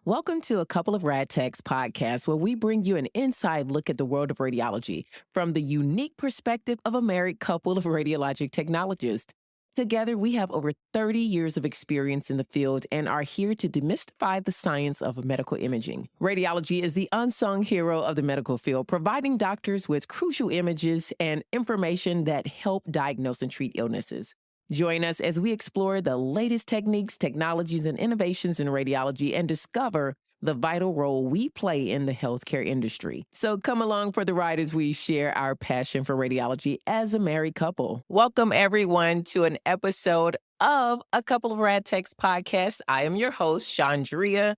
Welcome to a couple of Rad Techs podcasts where we bring you an inside look at the world of radiology from the unique perspective of a married couple of radiologic technologists. Together, we have over 30 years of experience in the field and are here to demystify the science of medical imaging. Radiology is the unsung hero of the medical field, providing doctors with crucial images and information that help diagnose and treat illnesses. Join us as we explore the latest techniques, technologies, and innovations in radiology and discover the vital role we play in the healthcare industry. So come along for the ride as we share our passion for radiology as a married couple. Welcome, everyone, to an episode of A Couple of Rad Techs podcast. I am your host, Chandria,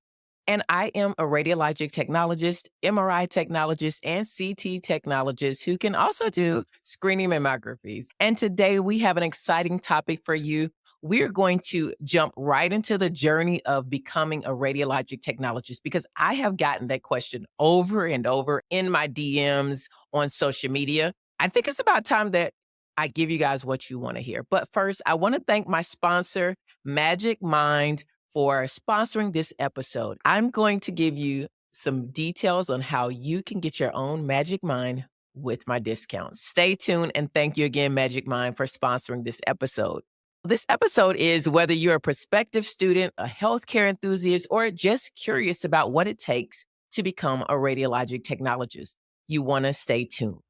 and I am a radiologic technologist, MRI technologist, and CT technologist who can also do screening mammographies. And today we have an exciting topic for you. We're going to jump right into the journey of becoming a radiologic technologist because I have gotten that question over and over in my DMs on social media. I think it's about time that I give you guys what you want to hear. But first, I want to thank my sponsor, Magic Mind, for sponsoring this episode. I'm going to give you some details on how you can get your own Magic Mind with my discounts. Stay tuned, and thank you again, Magic Mind, for sponsoring this episode. This episode is whether you're a prospective student, a healthcare enthusiast, or just curious about what it takes to become a radiologic technologist. You want to stay tuned.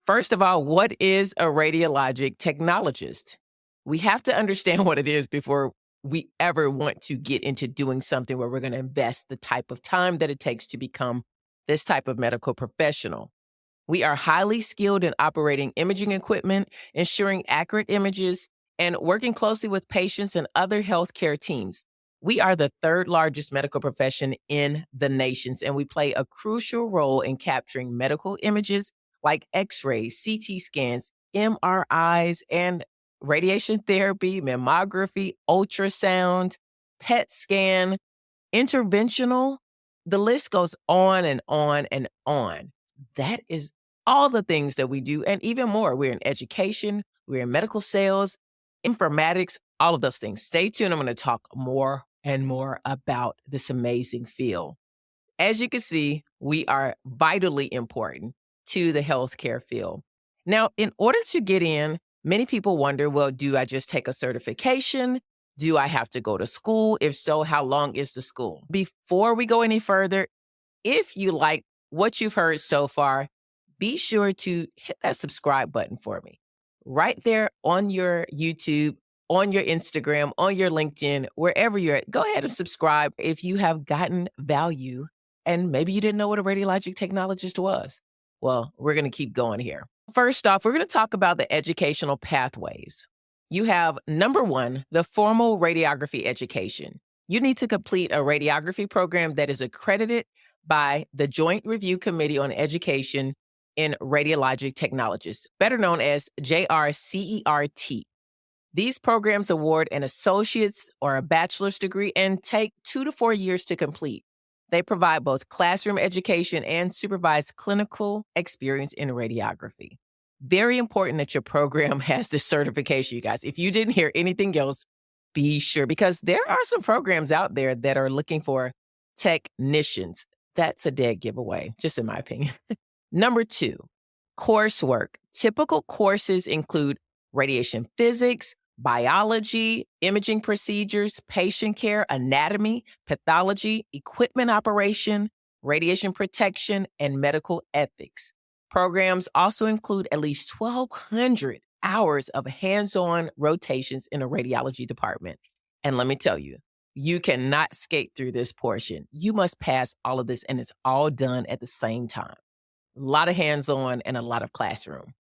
First of all, what is a radiologic technologist? We have to understand what it is before we ever want to get into doing something where we're going to invest the type of time that it takes to become this type of medical professional. We are highly skilled in operating imaging equipment, ensuring accurate images, and working closely with patients and other healthcare teams. We are the third largest medical profession in the nations, and we play a crucial role in capturing medical images like x-rays, CT scans, MRIs, and radiation therapy, mammography, ultrasound, PET scan, interventional. The list goes on and on and on. That is all the things that we do, and even more. We're in education, we're in medical sales, informatics, all of those things. Stay tuned. I'm going to talk more and more about this amazing field. As you can see, we are vitally important to the healthcare field. Now, in order to get in, many people wonder, well, do I just take a certification? Do I have to go to school? If so, how long is the school? Before we go any further, if you like what you've heard so far, be sure to hit that subscribe button for me. Right there on your YouTube, on your Instagram, on your LinkedIn, wherever you're at, go ahead and subscribe if you have gotten value and maybe you didn't know what a radiologic technologist was. Well, we're going to keep going here. First off, we're going to talk about the educational pathways. You have, number one, the formal radiography education. You need to complete a radiography program that is accredited by the Joint Review Committee on Education in Radiologic Technologists, better known as JRCERT. These programs award an associate's or a bachelor's degree and take 2 to 4 years to complete. They provide both classroom education and supervised clinical experience in radiography. Very important that your program has this certification, you guys. If you didn't hear anything else, be sure, because there are some programs out there that are looking for technicians. That's a dead giveaway, just in my opinion. Number two, coursework. Typical courses include radiation physics, biology, imaging procedures, patient care, anatomy, pathology, equipment operation, radiation protection, and medical ethics. Programs also include at least 1,200 hours of hands-on rotations in a radiology department. And let me tell you, you cannot skate through this portion. You must pass all of this, and it's all done at the same time. A lot of hands-on and a lot of classroom.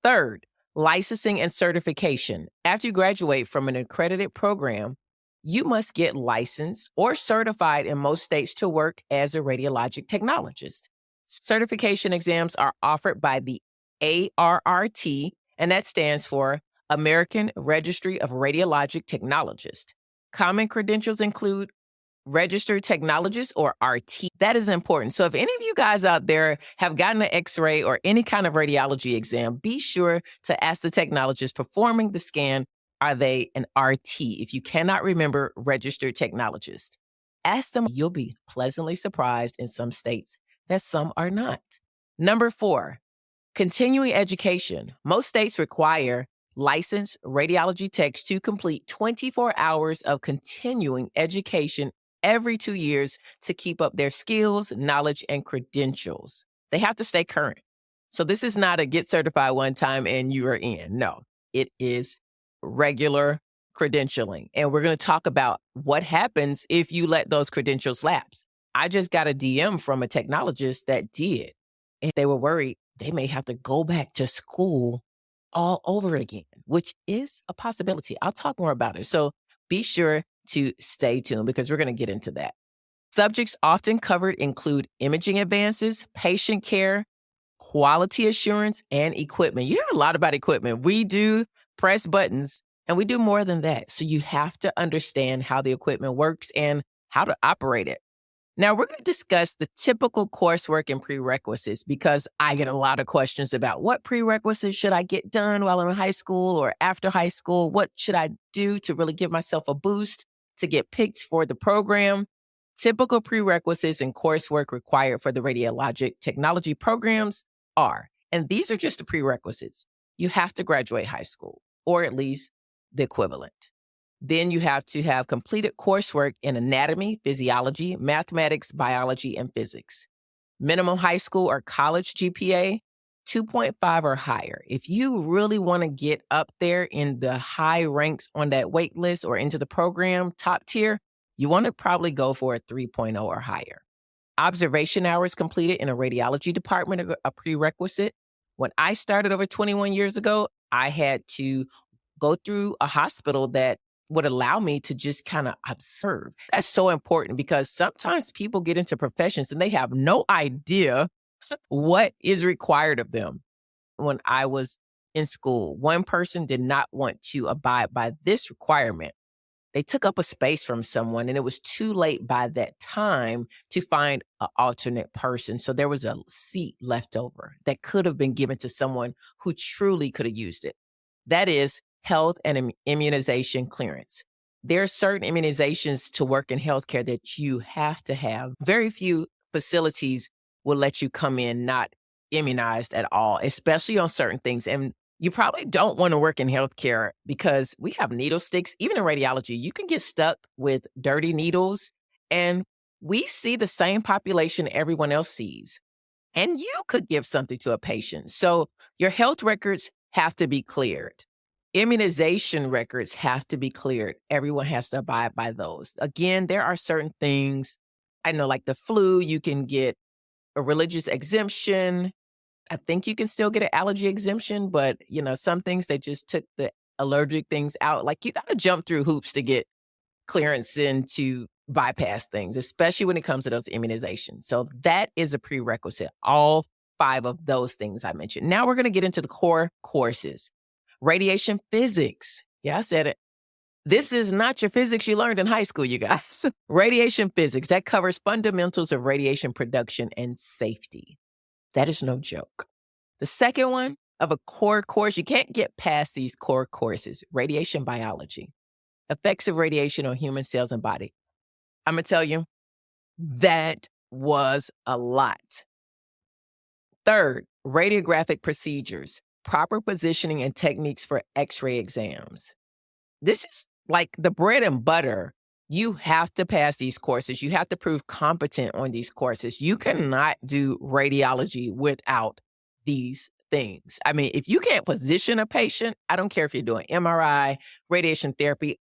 Third, licensing and certification. After you graduate from an accredited program, you must get licensed or certified in most states to work as a radiologic technologist. Certification exams are offered by the ARRT, and that stands for American Registry of Radiologic Technologists. Common credentials include Registered Technologist, or RT. That is important. So if any of you guys out there have gotten an x-ray or any kind of radiology exam, be sure to ask the technologist performing the scan, are they an RT? If you cannot remember Registered Technologist. Ask them. You'll be pleasantly surprised in some states that some are not. Number 4, continuing education. Most states require licensed radiology techs to complete 24 hours of continuing education every 2 years to keep up their skills, knowledge, and credentials. They have to stay current. So this is not a get certified one time and you are in. No, it is regular credentialing. And we're going to talk about what happens if you let those credentials lapse. I just got a DM from a technologist that did, and they were worried they may have to go back to school all over again, which is a possibility. I'll talk more about it. So be sure to stay tuned because we're going to get into that. Subjects often covered include imaging advances, patient care, quality assurance, and equipment. You hear a lot about equipment. We do press buttons, and we do more than that. So you have to understand how the equipment works and how to operate it. Now, we're going to discuss the typical coursework and prerequisites because I get a lot of questions about what prerequisites should I get done while I'm in high school or after high school? What should I do to really give myself a boost to get picked for the program? Typical prerequisites and coursework required for the radiologic technology programs are, and these are just the prerequisites. You have to graduate high school, or at least the equivalent. Then you have to have completed coursework in anatomy, physiology, mathematics, biology, and physics. Minimum high school or college GPA, 2.5 or higher. If you really want to get up there in the high ranks on that wait list or into the program, top tier, you want to probably go for a 3.0 or higher. Observation hours completed in a radiology department are a prerequisite. When I started over 21 years ago, I had to go through a hospital that would allow me to just kind of observe. That's so important because sometimes people get into professions and they have no idea what is required of them. When I was in school, one person did not want to abide by this requirement. They took up a space from someone and it was too late by that time to find an alternate person. So there was a seat left over that could have been given to someone who truly could have used it. That is health and immunization clearance. There are certain immunizations to work in healthcare that you have to have. Very few facilities will let you come in not immunized at all, especially on certain things. And you probably don't want to work in healthcare because we have needle sticks. Even in radiology, you can get stuck with dirty needles. And we see the same population everyone else sees. And you could give something to a patient. So your health records have to be cleared. Immunization records have to be cleared. Everyone has to abide by those. Again, there are certain things, I know like the flu, you can get a religious exemption. I think you can still get an allergy exemption, but some things they just took the allergic things out. Like you got to jump through hoops to get clearance and to bypass things, especially when it comes to those immunizations. So that is a prerequisite. All 5 of those things I mentioned. Now we're going to get into the core courses. Radiation physics. Yeah, I said it. This is not your physics you learned in high school, you guys. Radiation physics, that covers fundamentals of radiation production and safety. That is no joke. The second one of a core course, you can't get past these core courses. Radiation biology, effects of radiation on human cells and body. I'm going to tell you, that was a lot. Third, radiographic procedures, proper positioning and techniques for x-ray exams. This is like the bread and butter. You have to pass these courses. You have to prove competent on these courses. You cannot do radiology without these things. I mean, if you can't position a patient, I don't care if you're doing MRI, radiation therapy,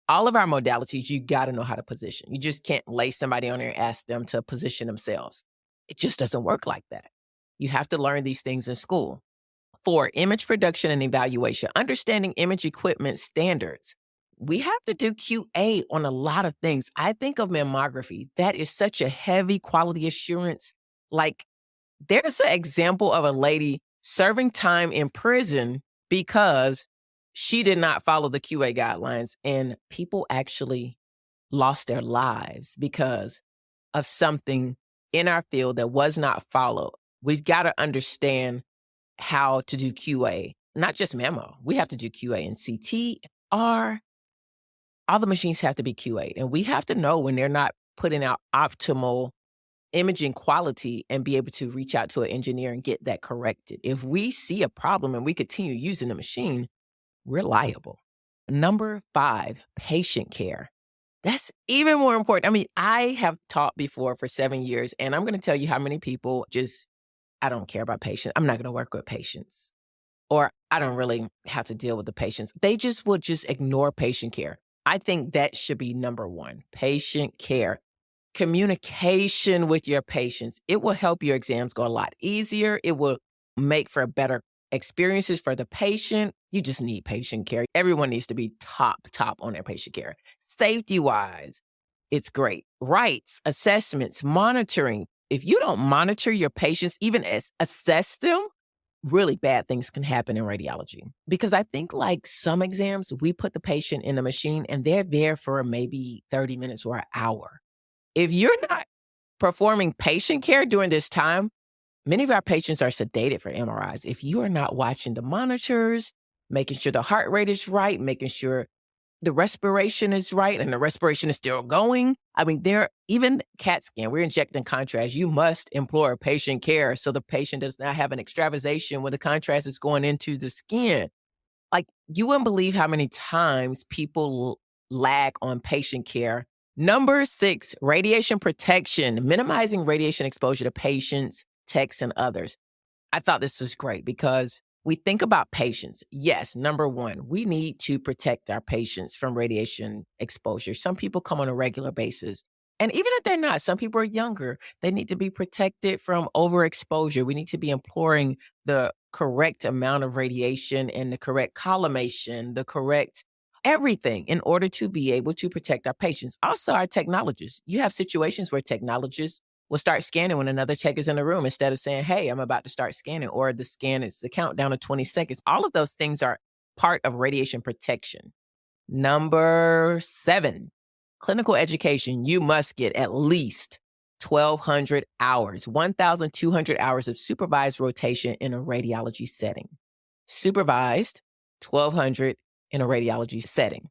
all of our modalities, you got to know how to position. You just can't lay somebody on there and ask them to position themselves. It just doesn't work like that. You have to learn these things in school. 4, image production and evaluation, understanding image equipment standards. We have to do QA on a lot of things. I think of mammography. That is such a heavy quality assurance. Like there's an example of a lady serving time in prison because she did not follow the QA guidelines, and people actually lost their lives because of something in our field that was not followed. We've got to understand how to do QA, not just mammo. We have to do QA in CT, R. All the machines have to be QA'd, and we have to know when they're not putting out optimal imaging quality and be able to reach out to an engineer and get that corrected. If we see a problem and we continue using the machine, we're liable. Number 5, patient care. That's even more important. I mean, I have taught before for 7 years, and I'm gonna tell you how many people just, I don't care about patients. I'm not gonna work with patients, or I don't really have to deal with the patients. They just will just ignore patient care. I think that should be number 1, patient care. Communication with your patients. It will help your exams go a lot easier. It will make for better experiences for the patient. You just need patient care. Everyone needs to be top on their patient care. Safety wise, it's great. Rights, assessments, monitoring. If you don't monitor your patients, even assess them, really bad things can happen in radiology. Because I think like some exams, we put the patient in the machine and they're there for maybe 30 minutes or an hour. If you're not performing patient care during this time, many of our patients are sedated for MRIs. If you are not watching the monitors, making sure the heart rate is right, making sure the respiration is right and the respiration is still going. I mean, even CAT scan, we're injecting contrast. You must employ patient care so the patient does not have an extravasation when the contrast is going into the skin. Like, you wouldn't believe how many times people lag on patient care. Number 6, radiation protection, minimizing radiation exposure to patients, techs, and others. I thought this was great because we think about patients. Yes, number 1, we need to protect our patients from radiation exposure. Some people come on a regular basis. And even if they're not, some people are younger. They need to be protected from overexposure. We need to be employing the correct amount of radiation and the correct collimation, the correct everything in order to be able to protect our patients. Also, our technologists. You have situations where technologists will start scanning when another tech is in the room instead of saying, hey, I'm about to start scanning, or the scan is the countdown of 20 seconds. All of those things are part of radiation protection. Number 7, clinical education. You must get at least 1,200 hours, 1,200 hours of supervised rotation in a radiology setting. Supervised, 1,200 in a radiology setting.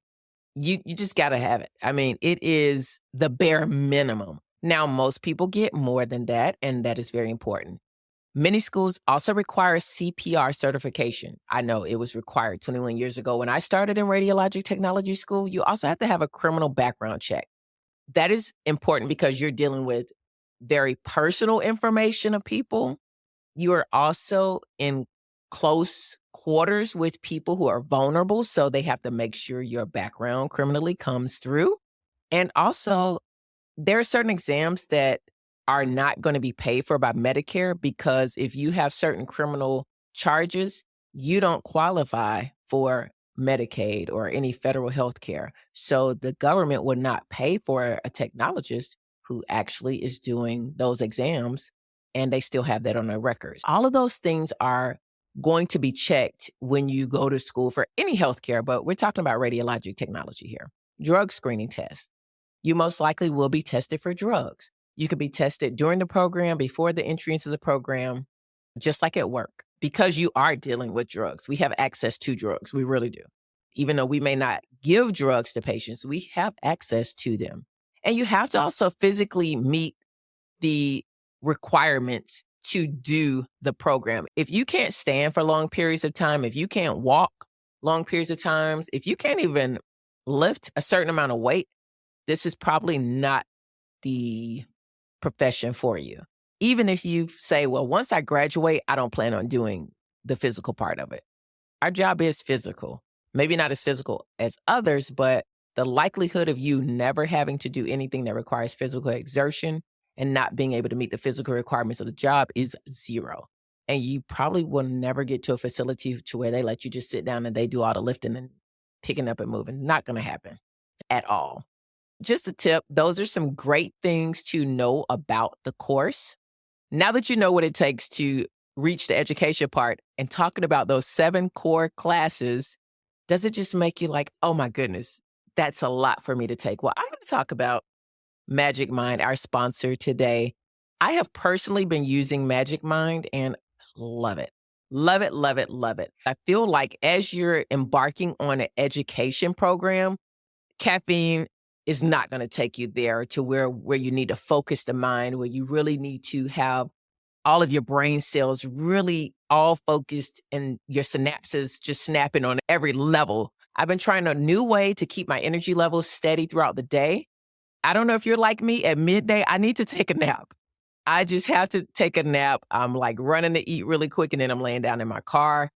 You just got to have it. I mean, it is the bare minimum. Now, most people get more than that, and that is very important. Many schools also require CPR certification. I know it was required 21 years ago when I started in Radiologic Technology school. You also have to have a criminal background check. That is important because you're dealing with very personal information of people. You are also in close quarters with people who are vulnerable, so they have to make sure your background criminally comes through. And also, there are certain exams that are not going to be paid for by Medicare because if you have certain criminal charges, you don't qualify for Medicaid or any federal health care. So the government would not pay for a technologist who actually is doing those exams, and they still have that on their records. All of those things are going to be checked when you go to school for any healthcare, but we're talking about radiologic technology here. Drug screening tests. You most likely will be tested for drugs. You could be tested during the program, before the entry into the program, just like at work, because you are dealing with drugs. We have access to drugs. We really do. Even though we may not give drugs to patients, we have access to them. And you have to also physically meet the requirements to do the program. If you can't stand for long periods of time, if you can't walk long periods of times, if you can't even lift a certain amount of weight, this is probably not the profession for you. Even if you say, well, once I graduate, I don't plan on doing the physical part of it. Our job is physical. Maybe not as physical as others, but the likelihood of you never having to do anything that requires physical exertion and not being able to meet the physical requirements of the job is 0. And you probably will never get to a facility to where they let you just sit down and they do all the lifting and picking up and moving. Not going to happen at all. Just a tip, those are some great things to know about the course. Now that you know what it takes to reach the education part and talking about those 7 core classes, does it just make you like, oh my goodness, that's a lot for me to take? Well, I'm going to talk about Magic Mind, our sponsor today. I have personally been using Magic Mind and love it. Love it, love it, love it. I feel like as you're embarking on an education program, caffeine is not going to take you there to where you need to focus the mind, where you really need to have all of your brain cells really all focused and your synapses just snapping on every level. I've been trying a new way to keep my energy levels steady throughout the day. I don't know if you're like me. At midday, I need to take a nap. I just have to take a nap. I'm like running to eat really quick and then I'm laying down in my car.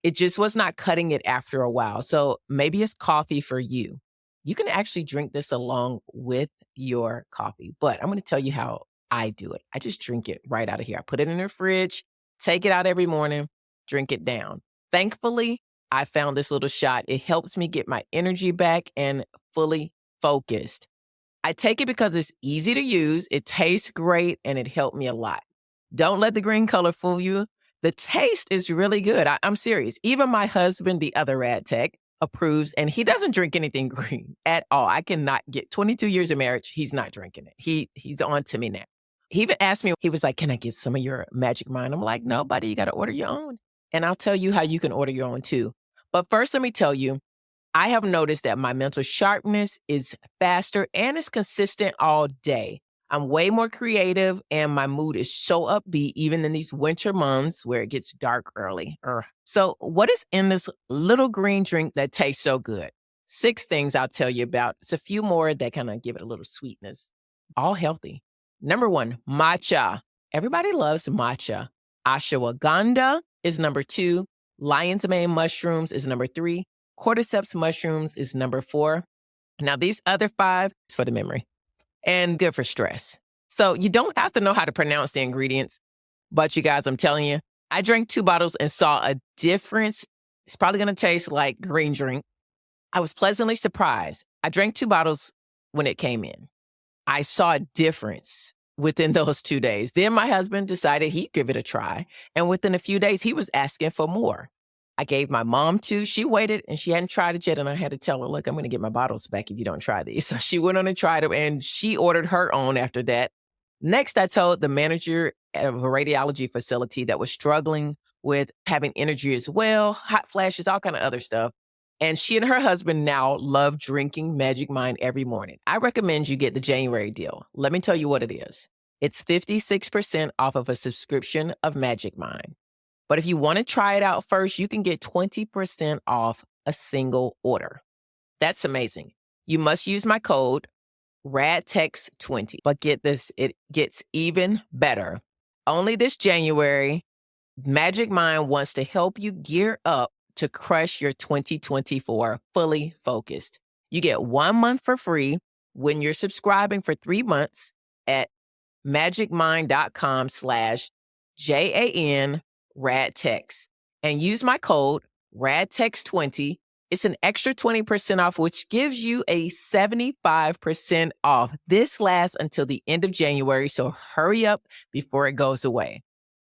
It just was not cutting it after a while. So maybe it's coffee for you. You can actually drink this along with your coffee, but I'm going to tell you how I do it. I just drink it right out of here. I put it in the fridge, take it out every morning, drink it down. Thankfully, I found this little shot. It helps me get my energy back and fully focused. I take it because it's easy to use, it tastes great, and it helped me a lot. Don't let the green color fool you. The taste is really good. I'm serious. Even my husband, the other rad tech, approves, and he doesn't drink anything green at all. I cannot get 22 years of marriage. He's not drinking it. He's on to me now. He even asked me, he was like, can I get some of your Magic Mind? I'm like, no, buddy, you got to order your own. And I'll tell you how you can order your own too. But first, let me tell you, I have noticed that my mental sharpness is faster and is consistent all day. I'm way more creative and my mood is so upbeat, even in these winter months where it gets dark early. Ugh. So, what is in this little green drink that tastes so good? 6 things I'll tell you about. It's a few more that kind of give it a little sweetness. All healthy. Number 1, matcha. Everybody loves matcha. Ashwagandha is number 2. Lion's mane mushrooms is number 3. Cordyceps mushrooms is number 4. Now, these other 5 is for the memory and good for stress. So you don't have to know how to pronounce the ingredients, but you guys, I'm telling you, I drank 2 bottles and saw a difference. It's probably going to taste like green drink. I was pleasantly surprised. I drank 2 bottles when it came in. I saw a difference within those 2 days. Then my husband decided he'd give it a try. And within a few days, he was asking for more. I gave my mom 2. She waited and she hadn't tried it yet. And I had to tell her, look, I'm going to get my bottles back if you don't try these. So she went on and tried them and she ordered her own after that. Next, I told the manager of a radiology facility that was struggling with having energy as well, hot flashes, all kind of other stuff. And she and her husband now love drinking Magic Mind every morning. I recommend you get the January deal. Let me tell you what it is. It's 56% off of a subscription of Magic Mind. But if you want to try it out first, you can get 20% off a single order. That's amazing. You must use my code RADTEX20. But get this, it gets even better. Only this January, Magic Mind wants to help you gear up to crush your 2024 fully focused. You get 1 month for free when you're subscribing for 3 months at magicmind.com/JAN RADTEX and use my code RADTEX20. It's an extra 20% off, which gives you a 75% off. This lasts until the end of January, so hurry up before it goes away.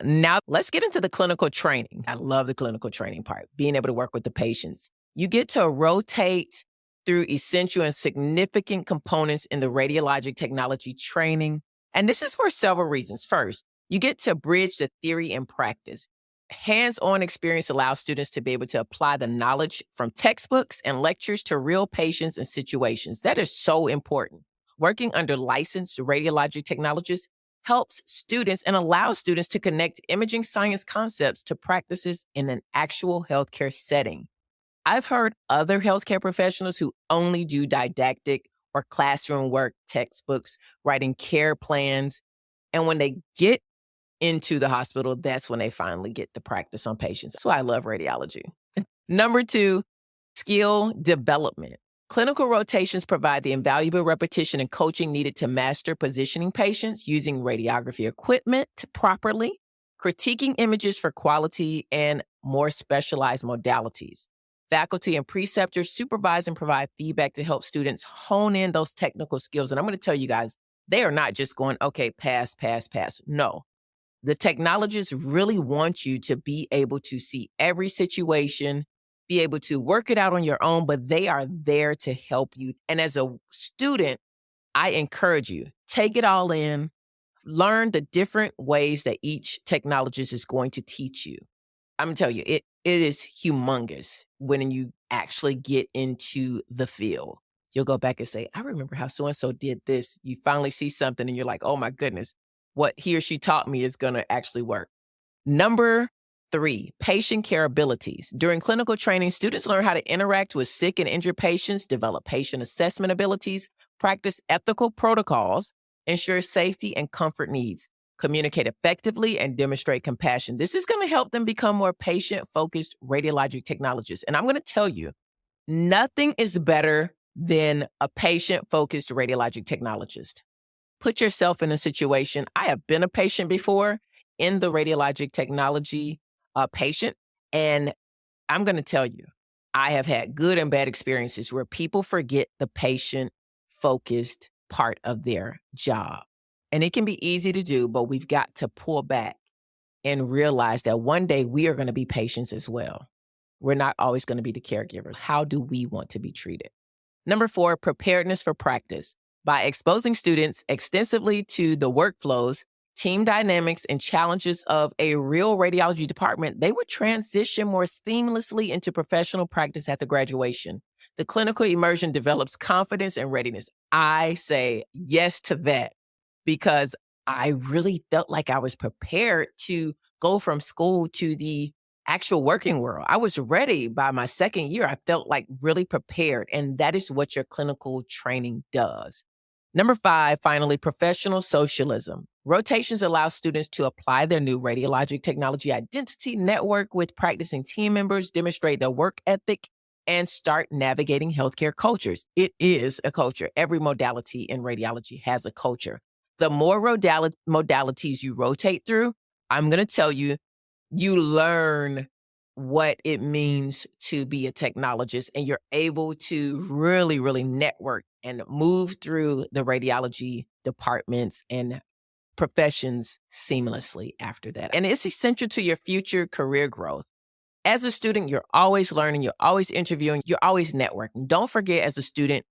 Now, let's get into the clinical training. I love the clinical training part, being able to work with the patients. You get to rotate through essential and significant components in the radiologic technology training. And this is for several reasons. First, you get to bridge the theory and practice. Hands-on experience allows students to be able to apply the knowledge from textbooks and lectures to real patients and situations. That is so important. Working under licensed radiologic technologists helps students and allows students to connect imaging science concepts to practices in an actual healthcare setting. I've heard other healthcare professionals who only do didactic or classroom work, textbooks, writing care plans. And when they get into the hospital, that's when they finally get to practice on patients. That's why I love radiology. Number 2, skill development. Clinical rotations provide the invaluable repetition and coaching needed to master positioning patients using radiography equipment properly, critiquing images for quality, and more specialized modalities. Faculty and preceptors supervise and provide feedback to help students hone in those technical skills. And I'm going to tell you guys, they are not just going, okay, pass, pass, pass. No. The technologists really want you to be able to see every situation, be able to work it out on your own, but they are there to help you. And as a student, I encourage you, take it all in, learn the different ways that each technologist is going to teach you. I'm gonna tell you, it is humongous when you actually get into the field. You'll go back and say, I remember how so-and-so did this. You finally see something and you're like, oh my goodness, what he or she taught me is going to actually work. Number 3, patient care abilities. During clinical training, students learn how to interact with sick and injured patients, develop patient assessment abilities, practice ethical protocols, ensure safety and comfort needs, communicate effectively, and demonstrate compassion. This is going to help them become more patient-focused radiologic technologists. And I'm going to tell you, nothing is better than a patient-focused radiologic technologist. Put yourself in a situation. I have been a patient before in the radiologic technology patient, and I'm going to tell you, I have had good and bad experiences where people forget the patient-focused part of their job. And it can be easy to do, but we've got to pull back and realize that one day we are going to be patients as well. We're not always going to be the caregivers. How do we want to be treated? Number 4, preparedness for practice. By exposing students extensively to the workflows, team dynamics, and challenges of a real radiology department, they would transition more seamlessly into professional practice at the graduation. The clinical immersion develops confidence and readiness. I say yes to that because I really felt like I was prepared to go from school to the actual working world. I was ready by my second year. I felt like really prepared. And that is what your clinical training does. Number 5, finally, professional socialism. Rotations allow students to apply their new radiologic technology identity, network with practicing team members, demonstrate their work ethic, and start navigating healthcare cultures. It is a culture. Every modality in radiology has a culture. The more modalities you rotate through, I'm going to tell you, you learn what it means to be a technologist, and you're able to really, really network and move through the radiology departments and professions seamlessly after that. And it's essential to your future career growth. As a student, you're always learning, you're always interviewing, you're always networking. Don't forget, as a student,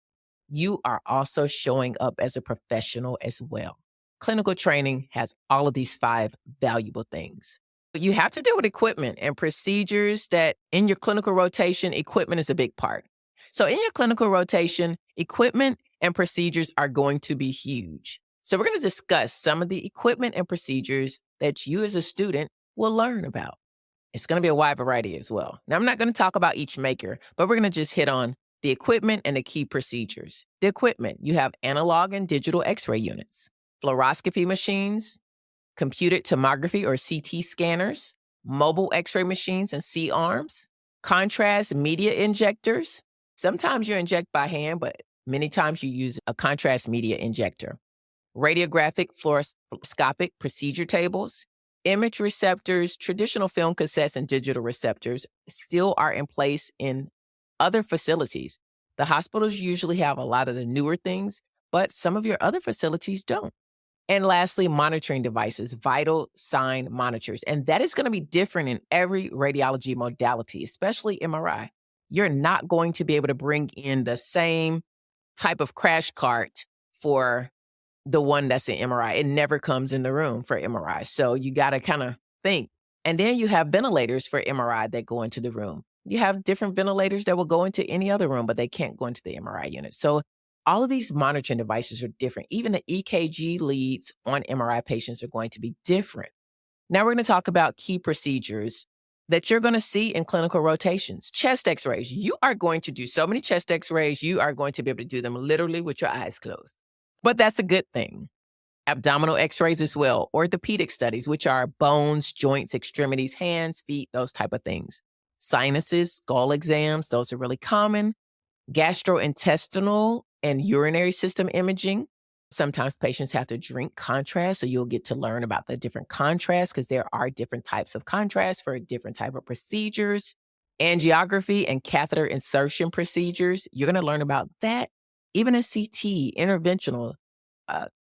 you are also showing up as a professional as well. Clinical training has all of these 5 valuable things. You have to deal with equipment and procedures that in your clinical rotation, equipment is a big part. So in your clinical rotation, equipment and procedures are going to be huge. So we're going to discuss some of the equipment and procedures that you as a student will learn about. It's going to be a wide variety as well. Now, I'm not going to talk about each maker, but we're going to just hit on the equipment and the key procedures. The equipment, you have analog and digital x-ray units, fluoroscopy machines, computed tomography or CT scanners, mobile x-ray machines and C-arms, contrast media injectors. Sometimes you inject by hand, but many times you use a contrast media injector. Radiographic fluoroscopic procedure tables, image receptors, traditional film cassettes, and digital receptors still are in place in other facilities. The hospitals usually have a lot of the newer things, but some of your other facilities don't. And lastly, monitoring devices, vital sign monitors. And that is going to be different in every radiology modality, especially MRI. You're not going to be able to bring in the same type of crash cart for the one that's in MRI. It never comes in the room for MRI. So you got to kind of think. And then you have ventilators for MRI that go into the room. You have different ventilators that will go into any other room, but they can't go into the MRI unit. So all of these monitoring devices are different. Even the EKG leads on MRI patients are going to be different. Now we're going to talk about key procedures that you're going to see in clinical rotations. Chest x-rays. You are going to do so many chest x-rays, you are going to be able to do them literally with your eyes closed. But that's a good thing. Abdominal x-rays as well. Orthopedic studies, which are bones, joints, extremities, hands, feet, those type of things. Sinuses, skull exams, those are really common. Gastrointestinal and urinary system imaging. Sometimes patients have to drink contrast, so you'll get to learn about the different contrasts because there are different types of contrast for different type of procedures. Angiography and catheter insertion procedures, you're going to learn about that. Even a CT, interventional,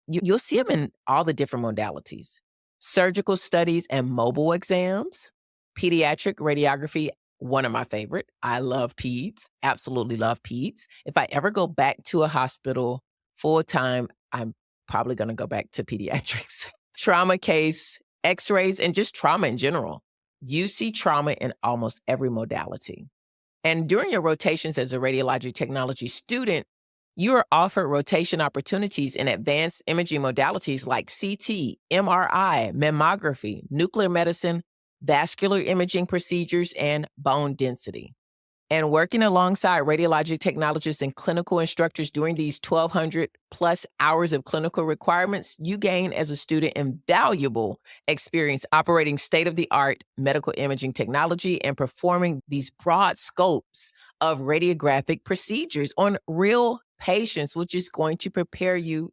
you'll see them in all the different modalities. Surgical studies and mobile exams. Pediatric radiography, one of my favorite. I love peds, absolutely love peds. If I ever go back to a hospital full-time, I'm probably going to go back to pediatrics. Trauma case, x-rays, and just trauma in general. You see trauma in almost every modality. And during your rotations as a radiologic technology student, You are offered rotation opportunities in advanced imaging modalities like CT, MRI, mammography, nuclear medicine, vascular imaging procedures, and bone density. And working alongside radiologic technologists and clinical instructors during these 1,200 plus hours of clinical requirements, you gain as a student invaluable experience operating state of the art medical imaging technology and performing these broad scopes of radiographic procedures on real patients, which is going to prepare you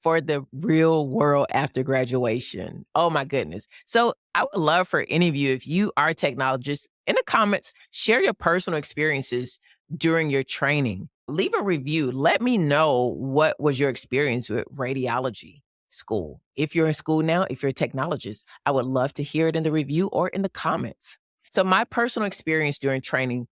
for the real world after graduation. Oh my goodness. So I would love for any of you, if you are technologists, in the comments, share your personal experiences during your training. Leave a review. Let me know what was your experience with radiology school. If you're in school now, if you're a technologist, I would love to hear it in the review or in the comments. So my personal experience during training,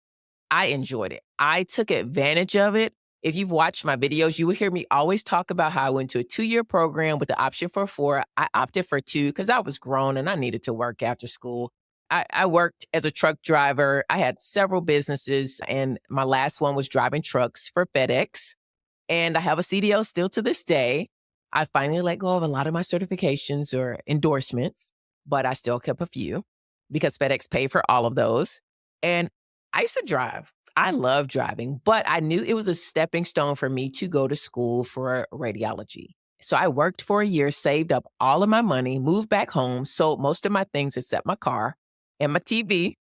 I enjoyed it. I took advantage of it. If you've watched my videos, you will hear me always talk about how I went to a 2-year program with the option for 4. I opted for 2 because I was grown and I needed to work after school. I worked as a truck driver. I had several businesses, and my last one was driving trucks for FedEx. And I have a CDL still to this day. I finally let go of a lot of my certifications or endorsements, but I still kept a few because FedEx paid for all of those. And I used to drive. I love driving, but I knew it was a stepping stone for me to go to school for radiology. So I worked for a year, saved up all of my money, moved back home, sold most of my things except my car and my TV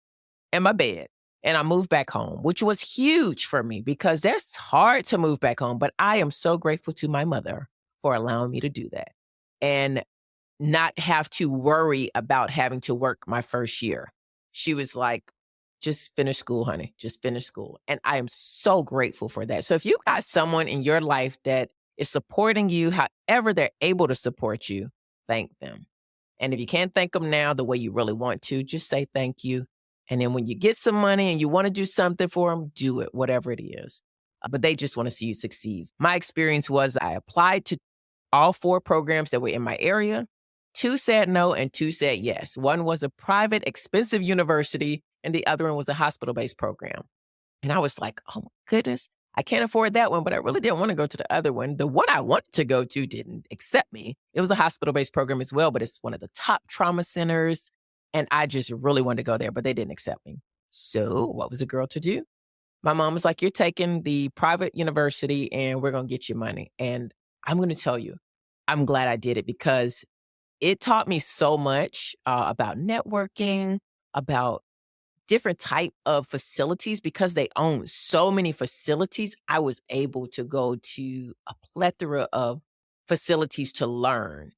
and my bed. And I moved back home, which was huge for me because that's hard to move back home. But I am so grateful to my mother for allowing me to do that and not have to worry about having to work my first year. She was like, just finish school, honey. Just finish school. And I am so grateful for that. So if you got someone in your life that is supporting you, however they're able to support you, thank them. And if you can't thank them now the way you really want to, just say thank you. And then when you get some money and you want to do something for them, do it, whatever it is. But they just want to see you succeed. My experience was I applied to all 4 programs that were in my area. 2 said no and 2 said yes. One was a private, expensive university, and the other one was a hospital-based program. And I was like, oh my goodness, I can't afford that one, but I really didn't want to go to the other one. The one I wanted to go to didn't accept me. It was a hospital-based program as well, but it's one of the top trauma centers. And I just really wanted to go there, but they didn't accept me. So what was a girl to do? My mom was like, you're taking the private university and we're going to get you money. And I'm going to tell you, I'm glad I did it because it taught me so much about networking, about different type of facilities because they own so many facilities. I was able to go to a plethora of facilities to learn.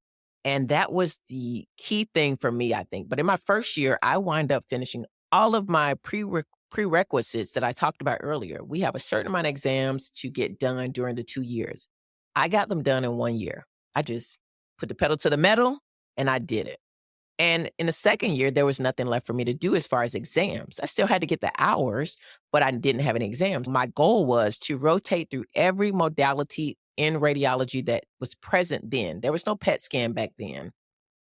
And that was the key thing for me, I think. But in my first year, I wind up finishing all of my prerequisites that I talked about earlier. We have a certain amount of exams to get done during the 2 years. I got them done in 1 year. I just put the pedal to the metal and I did it. And in the second year, there was nothing left for me to do as far as exams. I still had to get the hours, but I didn't have any exams. My goal was to rotate through every modality in radiology that was present then. There was no PET scan back then.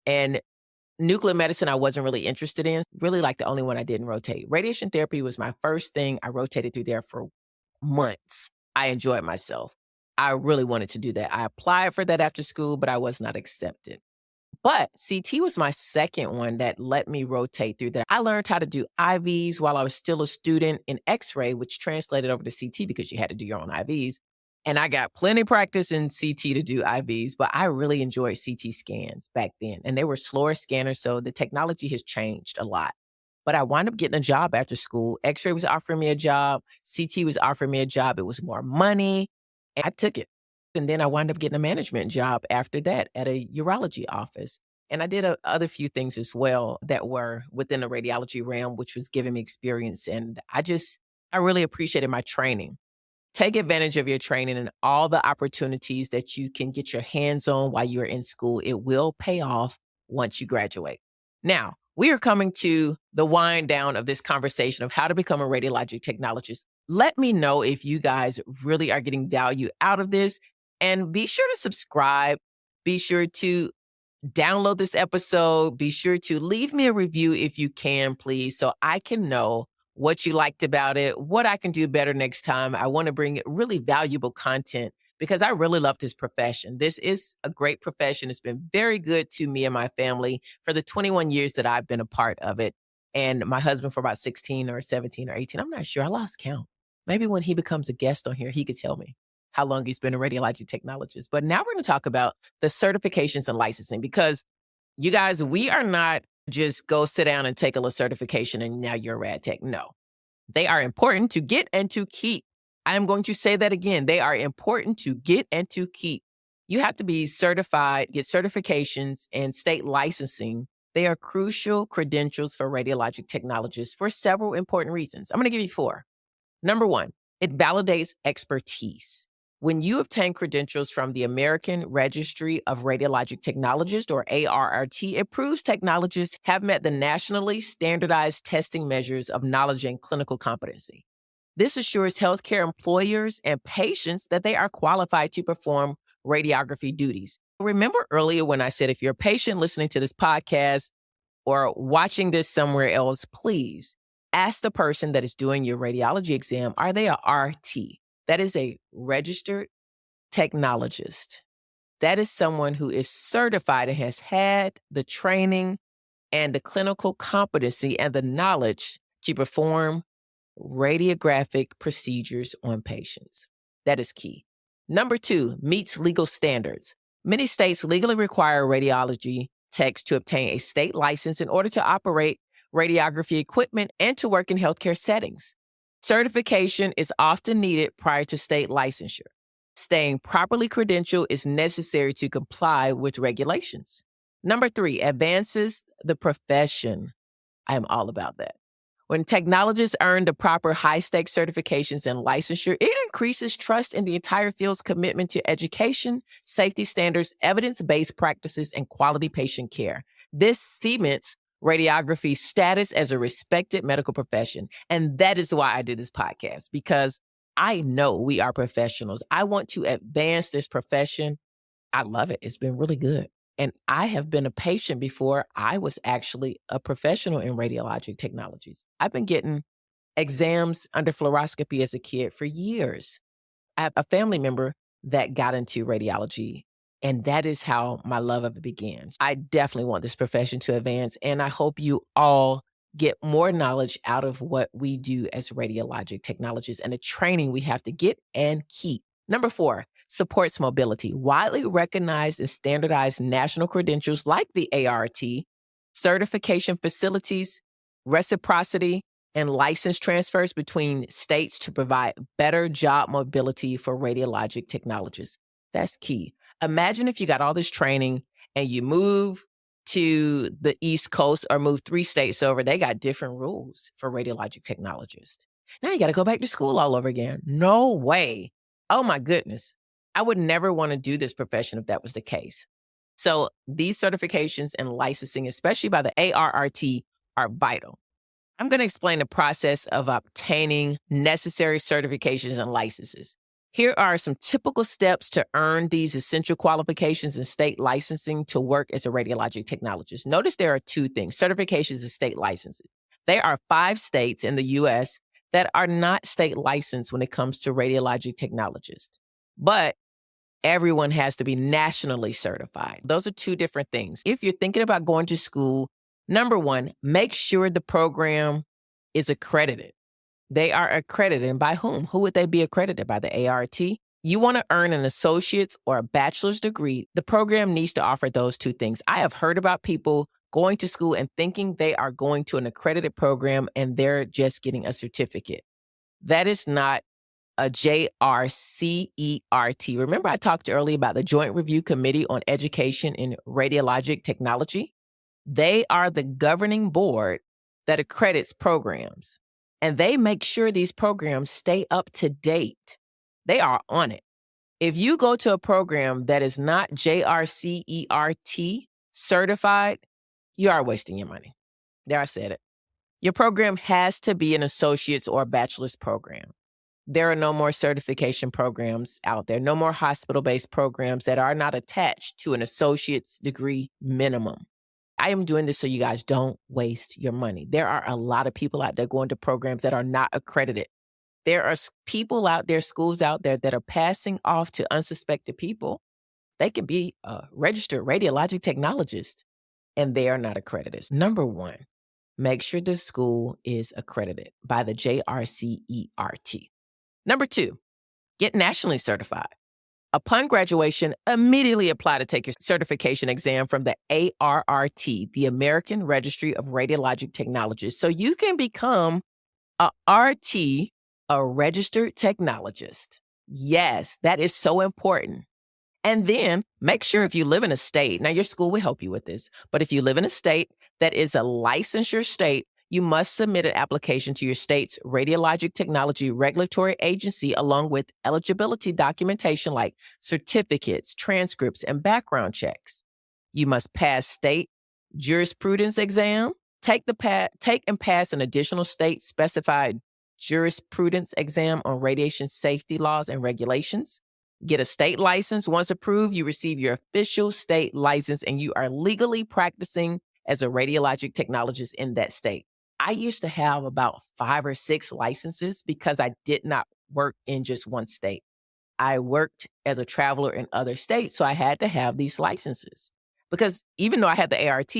And nuclear medicine, I wasn't really interested in. Really like the only one I didn't rotate. Radiation therapy was my first thing. I rotated through there for months. I enjoyed myself. I really wanted to do that. I applied for that after school, but I was not accepted. But CT was my second one that let me rotate through that. I learned how to do IVs while I was still a student in X-ray, which translated over to CT because you had to do your own IVs. And I got plenty practice in CT to do IVs, but I really enjoyed CT scans back then. And they were slower scanners, so the technology has changed a lot. But I wound up getting a job after school. X-ray was offering me a job. CT was offering me a job. It was more money. And I took it. And then I wound up getting a management job after that at a urology office. And I did other few things as well that were within the radiology realm, which was giving me experience. And I really appreciated my training. Take advantage of your training and all the opportunities that you can get your hands on while you're in school. It will pay off once you graduate. Now, we are coming to the wind down of this conversation of how to become a radiologic technologist. Let me know if you guys really are getting value out of this. And be sure to subscribe. Be sure to download this episode. Be sure to leave me a review if you can, please, so I can know what you liked about it, what I can do better next time. I want to bring really valuable content because I really love this profession. This is a great profession. It's been very good to me and my family for the 21 years that I've been a part of it. And my husband for about 16 or 17 or 18. I'm not sure. I lost count. Maybe when he becomes a guest on here, he could tell me how long he's been a radiology technologist. But now we're going to talk about the certifications and licensing because you guys, we are not just go sit down and take a little certification and now you're a rad tech. No, they are important to get and to keep. I am going to say that again. They are important to get and to keep. You have to be certified, get certifications and state licensing. They are crucial credentials for radiologic technologists for several important reasons. I'm going to give you 4. Number 1, it validates expertise. When you obtain credentials from the American Registry of Radiologic Technologists, or ARRT, it proves technologists have met the nationally standardized testing measures of knowledge and clinical competency. This assures healthcare employers and patients that they are qualified to perform radiography duties. Remember earlier when I said if you're a patient listening to this podcast or watching this somewhere else, please ask the person that is doing your radiology exam, are they a RT? That is a registered technologist. That is someone who is certified and has had the training and the clinical competency and the knowledge to perform radiographic procedures on patients. That is key. Number 2, meets legal standards. Many states legally require radiology techs to obtain a state license in order to operate radiography equipment and to work in healthcare settings. Certification is often needed prior to state licensure. Staying properly credentialed is necessary to comply with regulations. Number 3, advances the profession. I am all about that. When technologists earn the proper high-stakes certifications and licensure, it increases trust in the entire field's commitment to education, safety standards, evidence-based practices, and quality patient care. This cements radiography's status as a respected medical profession. And that is why I do this podcast, because I know we are professionals. I want to advance this profession. I love it. It's been really good. And I have been a patient before I was actually a professional in radiologic technologies. I've been getting exams under fluoroscopy as a kid for years. I have a family member that got into radiology, and that is how my love of it began. I definitely want this profession to advance, and I hope you all get more knowledge out of what we do as radiologic technologists and the training we have to get and keep. Number 4, supports mobility. Widely recognized and standardized national credentials like the ART, certification facilities, reciprocity, and license transfers between states to provide better job mobility for radiologic technologists. That's key. Imagine if you got all this training and you move to the East Coast or move 3 states over, they got different rules for radiologic technologists. Now you got to go back to school all over again. No way. Oh my goodness. I would never want to do this profession if that was the case. So these certifications and licensing, especially by the ARRT, are vital. I'm going to explain the process of obtaining necessary certifications and licenses. Here are some typical steps to earn these essential qualifications and state licensing to work as a radiologic technologist. Notice there are 2 things, certifications and state licenses. There are 5 states in the U.S. that are not state licensed when it comes to radiologic technologists, but everyone has to be nationally certified. Those are 2 different things. If you're thinking about going to school, number 1, make sure the program is accredited. They are accredited. And by whom? Who would they be accredited? By the ART? You want to earn an associate's or a bachelor's degree, the program needs to offer those 2 things. I have heard about people going to school and thinking they are going to an accredited program and they're just getting a certificate. That is not a JRCERT. Remember I talked earlier about the Joint Review Committee on Education in Radiologic Technology? They are the governing board that accredits programs, and they make sure these programs stay up to date. They are on it. If you go to a program that is not JRCERT certified, you are wasting your money. There, I said it. Your program has to be an associate's or a bachelor's program. There are no more certification programs out there, no more hospital-based programs that are not attached to an associate's degree minimum. I am doing this so you guys don't waste your money. There are a lot of people out there going to programs that are not accredited. There are people out there, schools out there that are passing off to unsuspected people. They can be a registered radiologic technologist and they are not accredited. Number one, make sure the school is accredited by the JRCERT. Number two, get nationally certified. Upon graduation, immediately apply to take your certification exam from the ARRT, the American Registry of Radiologic Technologists, so you can become a RT, a registered technologist. Yes, that is so important. And then make sure if you live in a state, now your school will help you with this, but if you live in a state that is a licensure state, you must submit an application to your state's Radiologic Technology Regulatory Agency along with eligibility documentation like certificates, transcripts, and background checks. You must pass state jurisprudence exam, take and pass an additional state specified jurisprudence exam on radiation safety laws and regulations. Get a state license. Once approved, you receive your official state license and you are legally practicing as a radiologic technologist in that state. I used to have about 5 or 6 licenses because I did not work in just one state. I worked as a traveler in other states, so I had to have these licenses. Because even though I had the ART,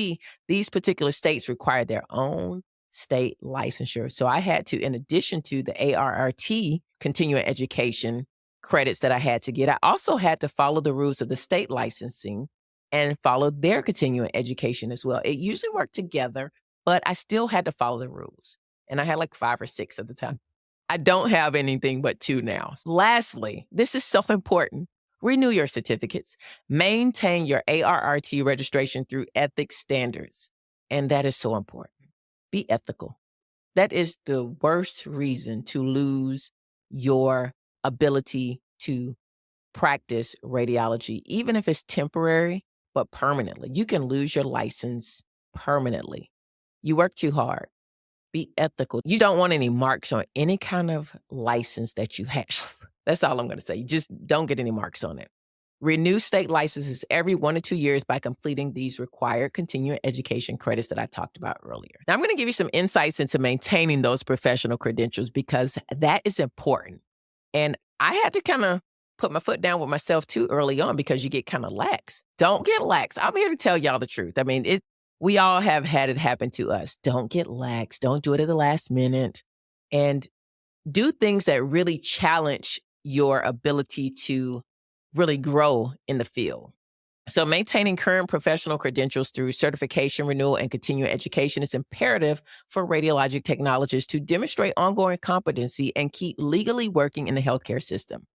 these particular states require their own state licensure. So I had to, in addition to the ARRT continuing education credits that I had to get, I also had to follow the rules of the state licensing and follow their continuing education as well. It usually worked together, but I still had to follow the rules. And I had like 5 or 6 at the time. I don't have anything but 2 now. Lastly, this is so important. Renew your certificates. Maintain your ARRT registration through ethics standards. And that is so important. Be ethical. That is the worst reason to lose your ability to practice radiology, even if it's temporary, but permanently. You can lose your license permanently. You work too hard. Be ethical. You don't want any marks on any kind of license that you have. That's all I'm going to say. You just don't get any marks on it. Renew state licenses every 1 to 2 years by completing these required continuing education credits that I talked about earlier. Now, I'm going to give you some insights into maintaining those professional credentials because that is important. And I had to kind of put my foot down with myself too early on because you get kind of lax. Don't get lax. I'm here to tell y'all the truth. I mean, we all have had it happen to us. Don't get lax. Don't do it at the last minute. And do things that really challenge your ability to really grow in the field. So maintaining current professional credentials through certification, renewal, and continuing education is imperative for radiologic technologists to demonstrate ongoing competency and keep legally working in the healthcare system.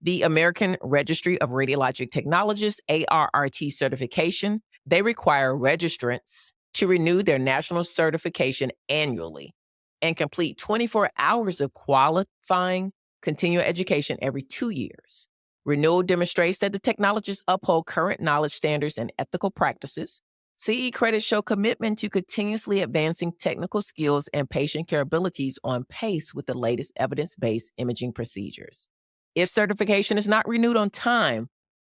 The American Registry of Radiologic Technologists, ARRT certification, they require registrants to renew their national certification annually and complete 24 hours of qualifying continuing education every 2 years. Renewal demonstrates that the technologists uphold current knowledge standards and ethical practices. CE credits show commitment to continuously advancing technical skills and patient care abilities on pace with the latest evidence-based imaging procedures. If certification is not renewed on time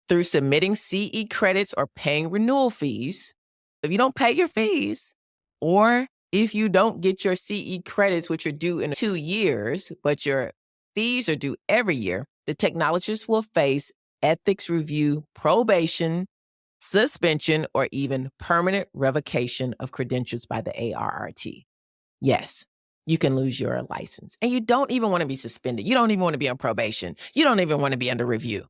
through submitting CE credits or paying renewal fees, if you don't pay your fees, or if you don't get your CE credits, which are due in 2 years, but your fees are due every year, the technologist will face ethics review, probation, suspension, or even permanent revocation of credentials by the ARRT. Yes, you can lose your license. And you don't even want to be suspended. You don't even want to be on probation. You don't even want to be under review.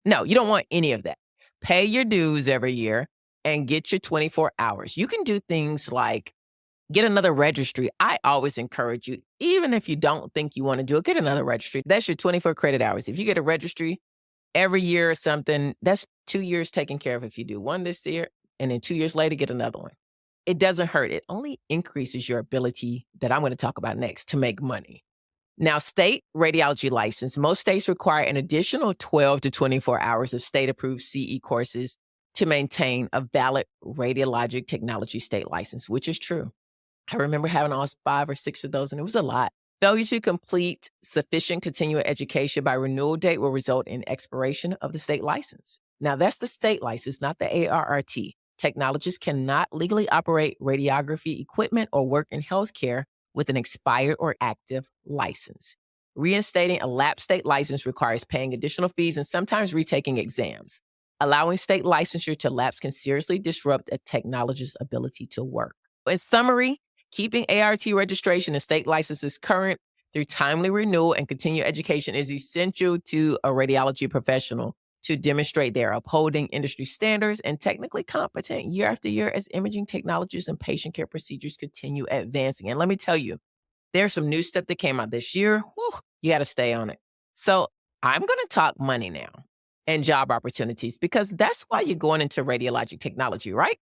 No, you don't want any of that. Pay your dues every year and get your 24 hours. You can do things like get another registry. I always encourage you, even if you don't think you want to do it, get another registry. That's your 24 credit hours. If you get a registry every year or something, that's 2 years taken care of. If you do one this year and then 2 years later, get another one. It doesn't hurt. It only increases your ability that I'm going to talk about next to make money. Now, state radiology license. Most states require an additional 12 to 24 hours of state-approved CE courses to maintain a valid radiologic technology state license, which is true. I remember having all 5 or 6 of those, and it was a lot. Failure to complete sufficient continuing education by renewal date will result in expiration of the state license. Now, that's the state license, not the ARRT. Technologists cannot legally operate radiography equipment or work in healthcare with an expired or active license. Reinstating a lapsed state license requires paying additional fees and sometimes retaking exams. Allowing state licensure to lapse can seriously disrupt a technologist's ability to work. In summary, keeping ART registration and state licenses current through timely renewal and continued education is essential to a radiology professional to demonstrate they're upholding industry standards and technically competent year after year as imaging technologies and patient care procedures continue advancing. And let me tell you, there's some new stuff that came out this year. Whew, you got to stay on it. So I'm going to talk money now and job opportunities because that's why you're going into radiologic technology, right?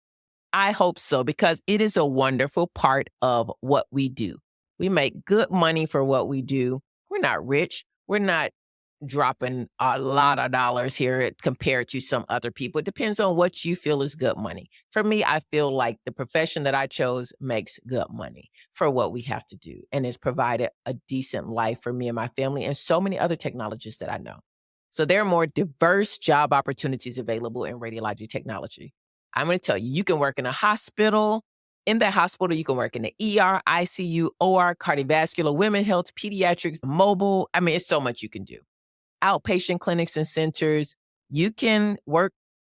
I hope so, because it is a wonderful part of what we do. We make good money for what we do. We're not rich. We're not dropping a lot of dollars here compared to some other people. It depends on what you feel is good money. For me, I feel like the profession that I chose makes good money for what we have to do and has provided a decent life for me and my family and so many other technologists that I know. So there are more diverse job opportunities available in radiology technology. I'm going to tell you, you can work in a hospital. In that hospital, you can work in the ER, ICU, OR, cardiovascular, women health, pediatrics, mobile. I mean, it's so much you can do. Outpatient clinics and centers. You can work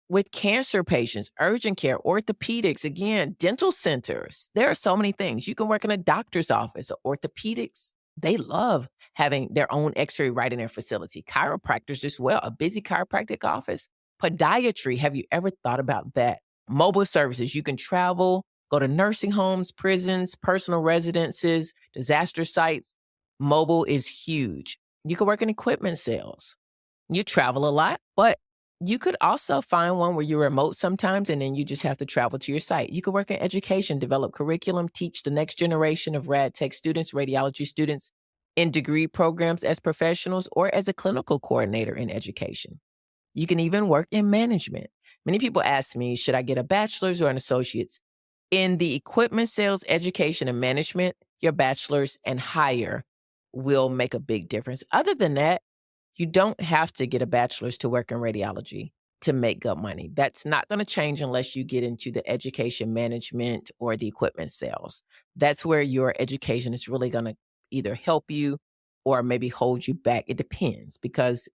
with cancer patients, urgent care, orthopedics, again, dental centers. There are so many things. You can work in a doctor's office, orthopedics. They love having their own x-ray right in their facility. Chiropractors as well, a busy chiropractic office. Podiatry, have you ever thought about that? Mobile services, you can travel, go to nursing homes, prisons, personal residences, disaster sites. Mobile is huge. You can work in equipment sales. You travel a lot, but you could also find one where you're remote sometimes and then you just have to travel to your site. You could work in education, develop curriculum, teach the next generation of rad tech students, radiology students in degree programs as professionals or as a clinical coordinator in education. You can even work in management. Many people ask me, should I get a bachelor's or an associate's? In the equipment sales, education, and management, your bachelor's and higher will make a big difference. Other than that, you don't have to get a bachelor's to work in radiology to make good money. That's not going to change unless you get into the education management or the equipment sales. That's where your education is really going to either help you or maybe hold you back. It depends because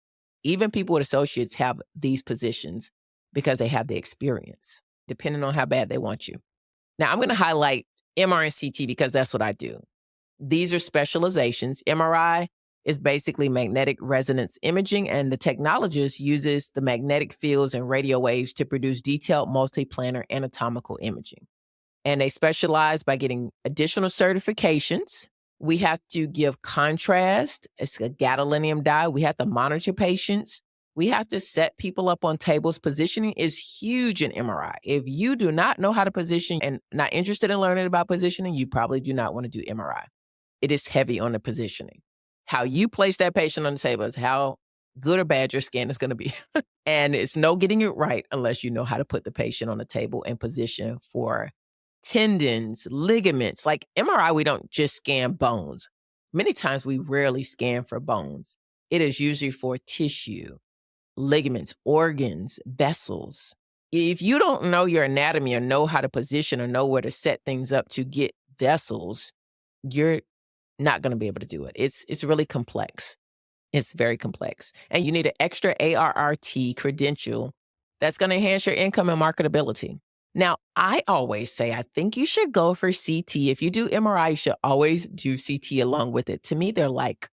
even people with associates have these positions because they have the experience, depending on how bad they want you. Now, I'm going to highlight MR and CT because that's what I do. These are specializations. MRI is basically magnetic resonance imaging, and the technologist uses the magnetic fields and radio waves to produce detailed multiplanar anatomical imaging. And they specialize by getting additional certifications. We have to give contrast. It's a gadolinium dye. We have to monitor patients. We have to set people up on tables. Positioning is huge in MRI. If you do not know how to position and not interested in learning about positioning, you probably do not want to do MRI. It is heavy on the positioning. How you place that patient on the table is how good or bad your scan is going to be. And it's no getting it right unless you know how to put the patient on the table and position for tendons, ligaments. Like MRI, we don't just scan bones. Many times we rarely scan for bones. It is usually for tissue, ligaments, organs, vessels. If you don't know your anatomy or know how to position or know where to set things up to get vessels, you're not going to be able to do it. It's really complex. It's very complex. And you need an extra ARRT credential that's going to enhance your income and marketability. Now, I always say I think you should go for CT. If you do MRI, you should always do CT along with it. To me, they're like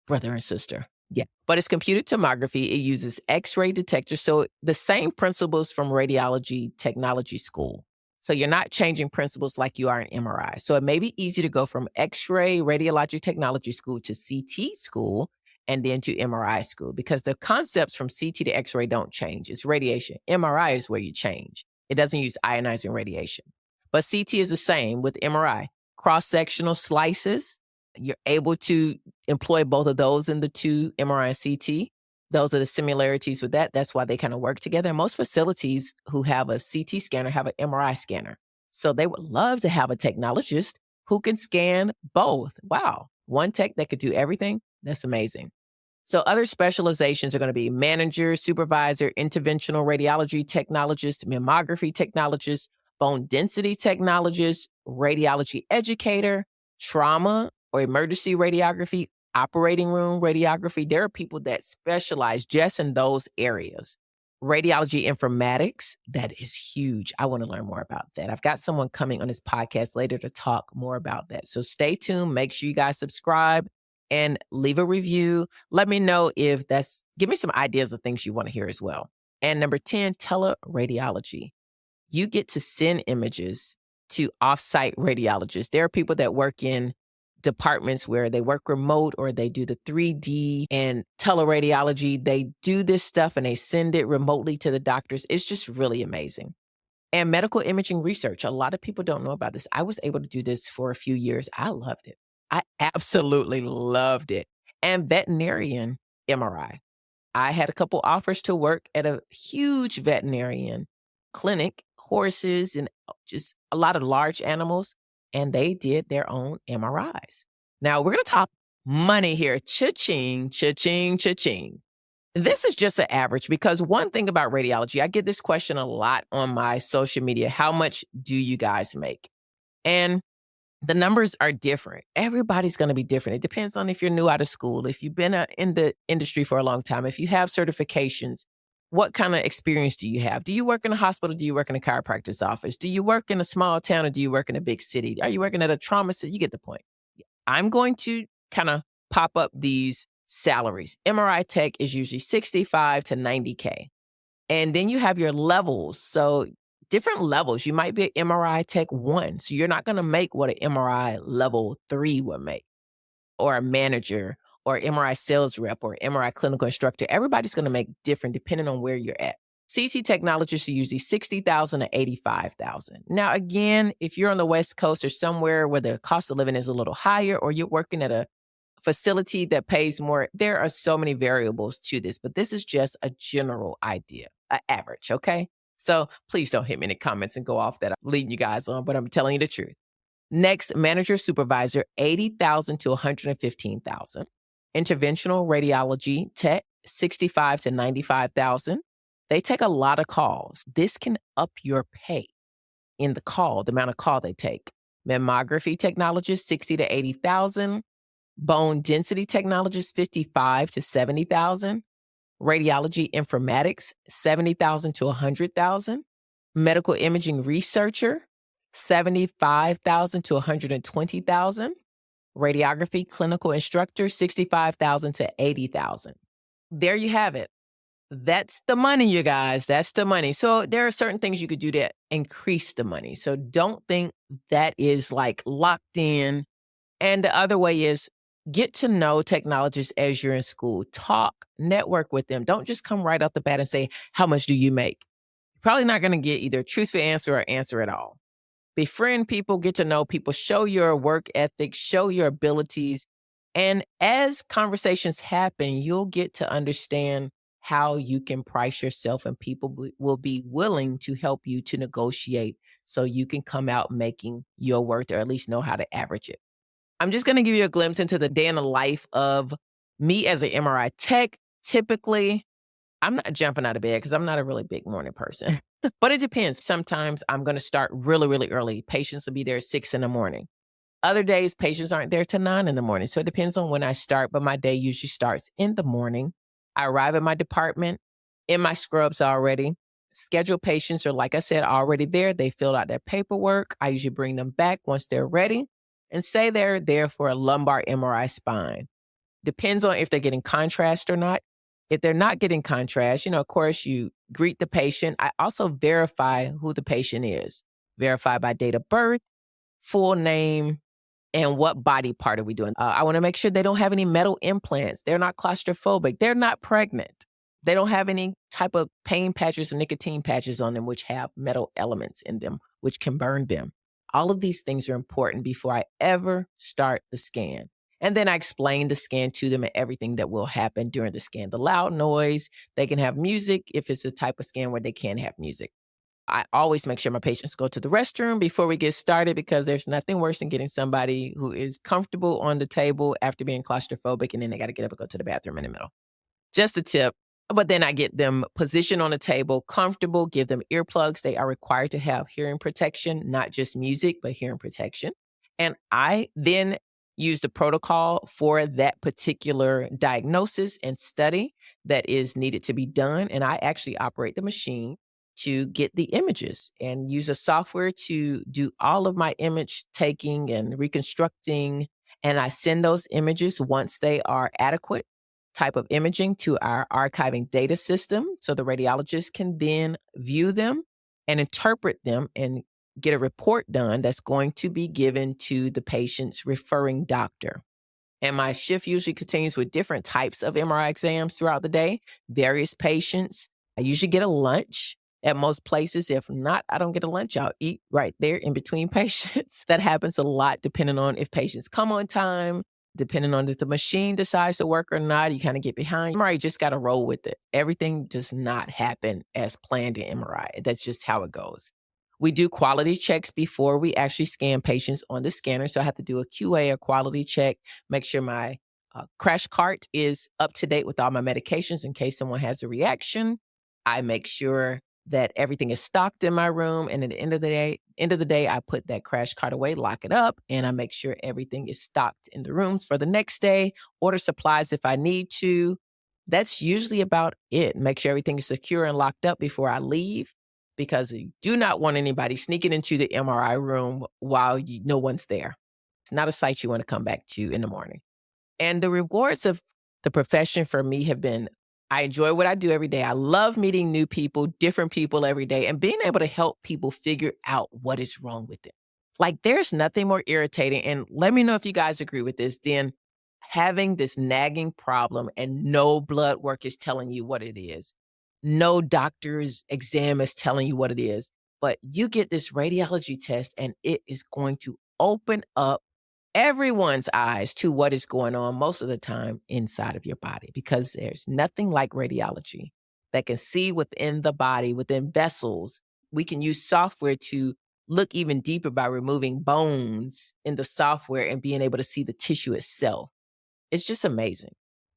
brother and sister. Yeah. But it's computed tomography. It uses x-ray detectors. So the same principles from radiology technology school. So you're not changing principles like you are in MRI. So it may be easy to go from x-ray radiologic technology school to CT school and then to MRI school because the concepts from CT to x-ray don't change. It's radiation. MRI is where you change. It doesn't use ionizing radiation. But CT is the same with MRI. Cross-sectional slices. You're able to employ both of those in the two, MRI and CT. Those are the similarities with that. That's why they kind of work together. And most facilities who have a CT scanner have an MRI scanner. So they would love to have a technologist who can scan both. Wow. One tech that could do everything. That's amazing. So other specializations are going to be manager, supervisor, interventional radiology technologist, mammography technologist, bone density technologist, radiology educator, trauma or emergency radiography, operating room radiography. There are people that specialize just in those areas. Radiology informatics, that is huge. I want to learn more about that. I've got someone coming on this podcast later to talk more about that. So stay tuned. Make sure you guys subscribe and leave a review. Let me know if give me some ideas of things you want to hear as well. And number 10, teleradiology. You get to send images to offsite radiologists. There are people that work in departments where they work remote or they do the 3D and teleradiology. They do this stuff and they send it remotely to the doctors. It's just really amazing. And medical imaging research. A lot of people don't know about this. I was able to do this for a few years. I loved it. I absolutely loved it. And veterinarian MRI. I had a couple offers to work at a huge veterinarian clinic, horses and just a lot of large animals, and they did their own MRIs. Now we're going to talk money here. Cha-ching, cha-ching, cha-ching. This is just an average because one thing about radiology, I get this question a lot on my social media. How much do you guys make? And the numbers are different. Everybody's going to be different. It depends on if you're new out of school, if you've been in the industry for a long time, if you have certifications, what kind of experience do you have? Do you work in a hospital? Do you work in a chiropractor's office? Do you work in a small town or do you work in a big city? Are you working at a trauma center? You get the point. I'm going to kind of pop up these salaries. MRI tech is usually 65 to 90K. And then you have your levels. So different levels. You might be an MRI Tech 1. So you're not going to make what an MRI level 3 would make, or a manager, or MRI sales rep, or MRI clinical instructor. Everybody's going to make different depending on where you're at. CT technologists are usually 60,000 to 85,000. Now, again, if you're on the West Coast or somewhere where the cost of living is a little higher, or you're working at a facility that pays more, there are so many variables to this, but this is just a general idea, an average, okay? So please don't hit me in the comments and go off that I'm leading you guys on, but I'm telling you the truth. Next, manager supervisor, 80,000 to 115,000. Interventional radiology tech, 65 to 95,000. They take a lot of calls. This can up your pay in the call, the amount of call they take. Mammography technologist, 60 to 80,000. Bone density technologist, 55 to 70,000. Radiology informatics, 70,000 to 100,000. Medical imaging researcher, 75,000 to 120,000. Radiography clinical instructor, 65,000 to 80,000. There you have it. That's the money, you guys. That's the money. So there are certain things you could do to increase the money. So don't think that is like locked in. And the other way is get to know technologists as you're in school. Talk, network with them. Don't just come right off the bat and say, how much do you make? You're probably not going to get either a truthful answer or answer at all. Befriend people, get to know people, show your work ethic, show your abilities. And as conversations happen, you'll get to understand how you can price yourself, and people will be willing to help you to negotiate so you can come out making your worth, or at least know how to average it. I'm just going to give you a glimpse into the day in the life of me as an MRI tech. Typically, I'm not jumping out of bed because I'm not a really big morning person, but it depends. Sometimes I'm going to start really, really early. Patients will be there at 6 a.m. Other days, patients aren't there till 9 a.m. So it depends on when I start, but my day usually starts in the morning. I arrive at my department in my scrubs already. Scheduled patients are, like I said, already there. They filled out their paperwork. I usually bring them back once they're ready and say they're there for a lumbar MRI spine. Depends on if they're getting contrast or not. If they're not getting contrast, of course, you greet the patient. I also verify who the patient is. Verify by date of birth, full name, and what body part are we doing. I want to make sure they don't have any metal implants. They're not claustrophobic. They're not pregnant. They don't have any type of pain patches or nicotine patches on them, which have metal elements in them, which can burn them. All of these things are important before I ever start the scan. And then I explain the scan to them and everything that will happen during the scan. The loud noise, they can have music if it's a type of scan where they can't have music. I always make sure my patients go to the restroom before we get started because there's nothing worse than getting somebody who is comfortable on the table after being claustrophobic and then they got to get up and go to the bathroom in the middle. Just a tip. But then I get them positioned on the table, comfortable, give them earplugs. They are required to have hearing protection, not just music, but hearing protection. And I then use the protocol for that particular diagnosis and study that is needed to be done. And I actually operate the machine to get the images and use a software to do all of my image taking and reconstructing. And I send those images once they are adequate type of imaging to our archiving data system so the radiologist can then view them and interpret them and get a report done that's going to be given to the patient's referring doctor. And my shift usually continues with different types of MRI exams throughout the day, various patients. I usually get a lunch at most places. If not, I don't get a lunch. I'll eat right there in between patients. That happens a lot depending on if patients come on time, depending on if the machine decides to work or not. You kind of get behind. MRI, just got to roll with it. Everything does not happen as planned in MRI. That's just how it goes. We do quality checks before we actually scan patients on the scanner. So I have to do a QA, a quality check, make sure my crash cart is up to date with all my medications in case someone has a reaction. I make sure that everything is stocked in my room. And at the end of the day, I put that crash cart away, lock it up, and I make sure everything is stocked in the rooms for the next day, order supplies if I need to. That's usually about it. Make sure everything is secure and locked up before I leave, because you do not want anybody sneaking into the MRI room while no one's there. It's not a sight you want to come back to in the morning. And the rewards of the profession for me have been, I enjoy what I do every day. I love meeting new people, different people every day, and being able to help people figure out what is wrong with them. Like, there's nothing more irritating, and let me know if you guys agree with this, than having this nagging problem and no blood work is telling you what it is. No doctor's exam is telling you what it is. But you get this radiology test and it is going to open up everyone's eyes to what is going on most of the time inside of your body, because there's nothing like radiology that can see within the body, within vessels. We can use software to look even deeper by removing bones in the software and being able to see the tissue itself. It's just amazing.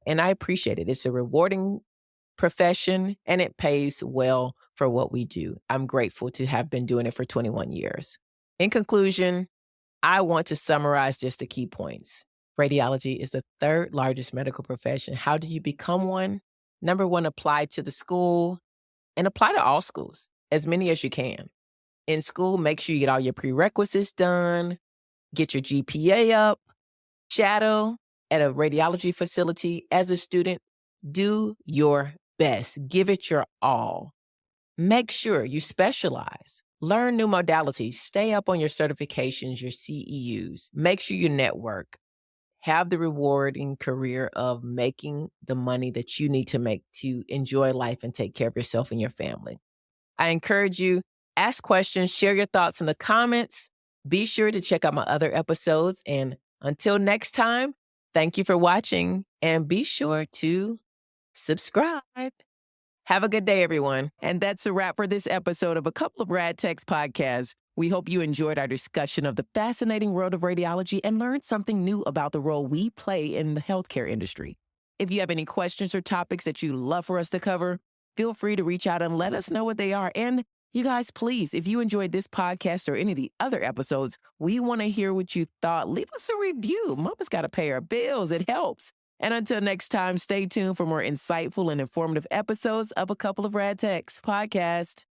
And I appreciate it. It's a rewarding profession and it pays well for what we do. I'm grateful to have been doing it for 21 years. In conclusion, I want to summarize just the key points. Radiology is the third largest medical profession. How do you become one? Number one, apply to the school and apply to all schools, as many as you can. In school, make sure you get all your prerequisites done, get your GPA up, shadow at a radiology facility as a student. Do your best. Give it your all. Make sure you specialize. Learn new modalities. Stay up on your certifications, your CEUs. Make sure you network. Have the rewarding career of making the money that you need to make to enjoy life and take care of yourself and your family. I encourage you, ask questions, share your thoughts in the comments. Be sure to check out my other episodes. And until next time, thank you for watching and be sure to subscribe. Have a good day, everyone. And that's a wrap for this episode of A Couple of Rad Techs podcast. We hope you enjoyed our discussion of the fascinating world of radiology and learned something new about the role we play in the healthcare industry. If you have any questions or topics that you'd love for us to cover, feel free to reach out and let us know what they are. And you guys, please, if you enjoyed this podcast or any of the other episodes, we want to hear what you thought. Leave us a review. Mama's got to pay her bills. It helps. And until next time, stay tuned for more insightful and informative episodes of A Couple of Rad Techs podcast.